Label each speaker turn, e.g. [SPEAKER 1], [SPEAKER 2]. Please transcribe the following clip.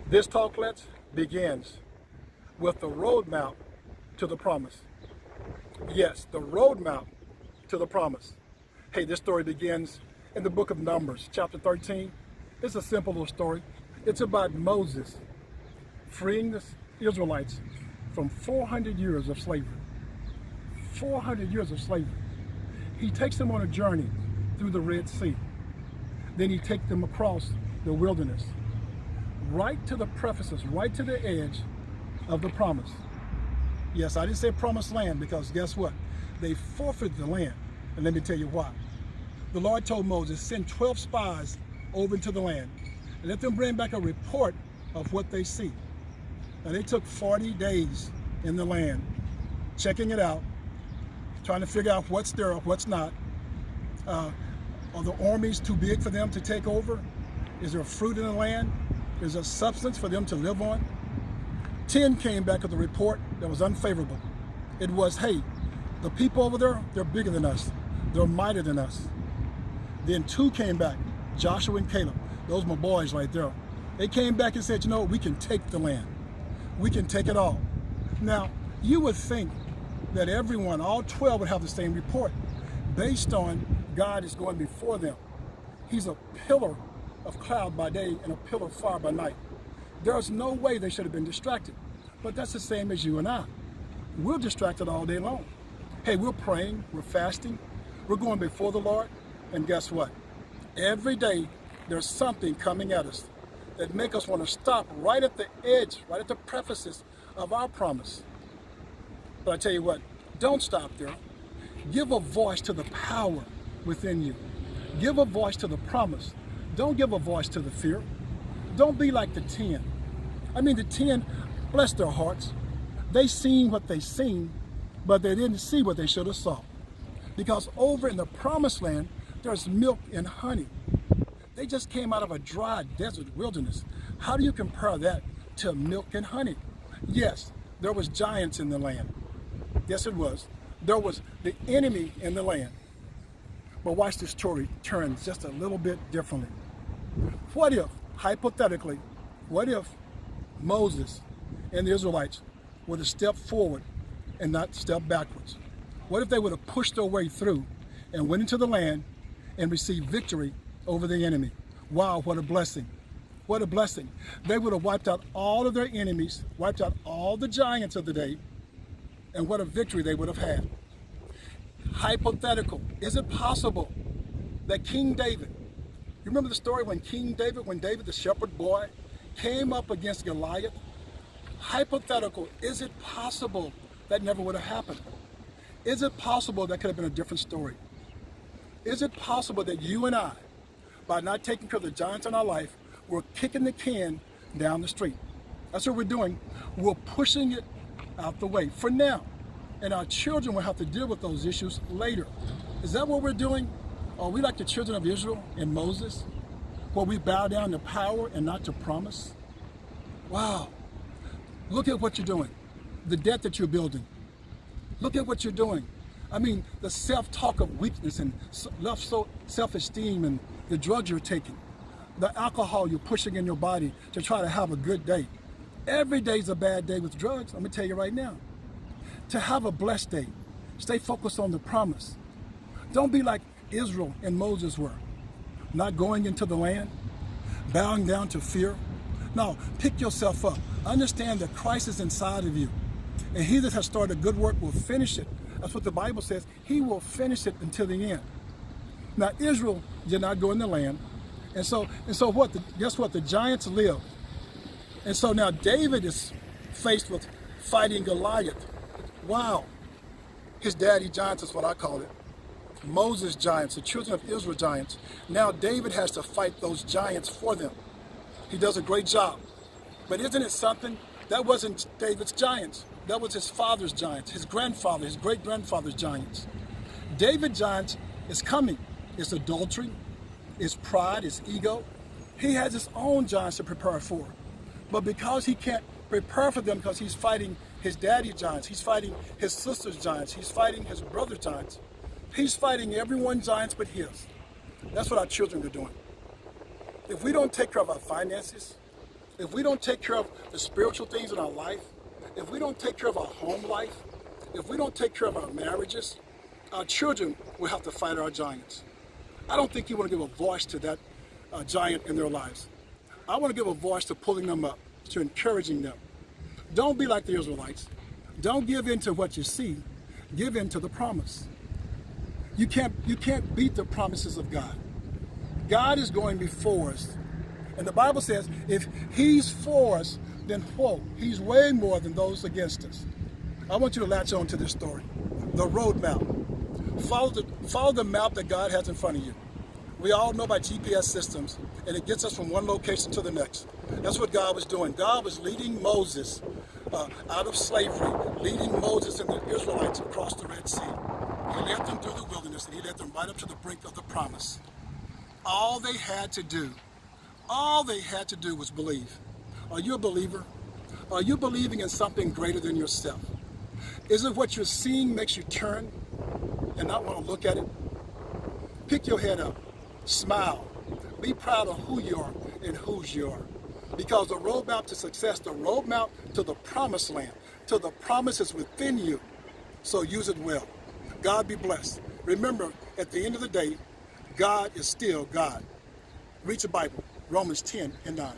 [SPEAKER 1] This talklet begins with the roadmap to the promise. Yes, the roadmap to the promise. Hey, this story begins in the book of Numbers, chapter 13. It's a simple little story. It's about Moses freeing the Israelites from 400 years of slavery. 400 years of slavery. He takes them on a journey through the Red Sea. Then he takes them across the wilderness, right to the precipice, right to the edge of the promise. Yes, I didn't say promised land because guess what? They forfeited the land. And let me tell you why. The Lord told Moses, send 12 spies over into the land and let them bring back a report of what they see. Now they took 40 days in the land, checking it out, trying to figure out what's there or what's not. Are the armies too big for them to take over? Is there fruit in the land? Is there substance for them to live on? 10 came back with a report that was unfavorable. It was, hey, the people over there, they're bigger than us. They're mightier than us. Then 2 came back, Joshua and Caleb. Those are my boys right there. They came back and said, you know, we can take the land. We can take it all. Now, you would think that everyone, all 12 would have the same report based on God is going before them. He's a pillar of cloud by day and a pillar of fire by night. There's no way they should have been distracted. But that's the same as you and I. We're distracted all day long. Hey, we're praying, we're fasting, we're going before the Lord, and guess what? Every day there's something coming at us that make us want to stop right at the edge, right at the precipice of our promise. But I tell you what, don't stop there. Give a voice to the power within you. Give a voice to the promise. Don't give a voice to the fear. Don't be like the 10. I mean, the 10, bless their hearts. They seen what they seen, but they didn't see what they should have saw. Because over in the promised land, there's milk and honey. They just came out of a dry desert wilderness. How do you compare that to milk and honey? Yes, there was giants in the land. Yes, it was. There was the enemy in the land. But watch this story turn just a little bit differently. What if, hypothetically, what if Moses and the Israelites would have stepped forward and not stepped backwards? What if they would have pushed their way through and went into the land and received victory over the enemy? Wow, what a blessing. What a blessing. They would have wiped out all of their enemies, wiped out all the giants of the day, and what a victory they would have had. Hypothetical, is it possible that King David, you remember the story when David, the shepherd boy, came up against Goliath? Hypothetical, is it possible that never would have happened? Is it possible that could have been a different story? Is it possible that you and I, by not taking care of the giants in our life, we're kicking the can down the street? That's what we're doing. We're pushing it out the way for now. And our children will have to deal with those issues later. Is that what we're doing? Are we like the children of Israel and Moses, where we bow down to power and not to promise? Wow. Look at what you're doing. The debt that you're building. Look at what you're doing. I mean, the self-talk of weakness and self-esteem and the drugs you're taking, the alcohol you're pushing in your body to try to have a good day. Every day's a bad day with drugs, I'm gonna tell you right now. To have a blessed day, stay focused on the promise. Don't be like Israel and Moses were, not going into the land, bowing down to fear. No, pick yourself up. Understand that Christ is inside of you. And he that has started a good work will finish it. That's what the Bible says. He will finish it until the end. Now, Israel did not go in the land. And so what? Guess what? The giants live. And so now David is faced with fighting Goliath. Wow. His daddy giants is what I call it. Moses giants, the children of Israel giants. Now David has to fight those giants for them. He does a great job. But isn't it something? That wasn't David's giants. That was his father's giants, his grandfather, his great-grandfather's giants. David's giants is coming. It's adultery, it's pride, it's ego. He has his own giants to prepare for. But because he can't prepare for them because he's fighting his daddy giants, he's fighting his sister's giants, he's fighting his brother's giants, he's fighting everyone's giants but his. That's what our children are doing. If we don't take care of our finances, if we don't take care of the spiritual things in our life, if we don't take care of our home life, if we don't take care of our marriages, our children will have to fight our giants. I don't think you want to give a voice to that giant in their lives. I want to give a voice to pulling them up, to encouraging them. Don't be like the Israelites. Don't give in to what you see. Give in to the promise. You can't beat the promises of God. God is going before us. And the Bible says, if he's for us, then whoa, he's way more than those against us. I want you to latch on to this story. The road map. Follow the map that God has in front of you. We all know about GPS systems, and it gets us from one location to the next. That's what God was doing. God was leading Moses out of slavery, leading Moses and the Israelites across the Red Sea. He led them through the wilderness, and he led them right up to the brink of the promise. All they had to do was believe. Are you a believer? Are you believing in something greater than yourself? Is it what you're seeing makes you turn and not want to look at it? Pick your head up. Smile. Be proud of who you are and whose you are. Because the roadmap to success, the roadmap to the promised land, to the promises within you. So use it well. God be blessed. Remember, at the end of the day, God is still God. Read your Bible, Romans 10:9.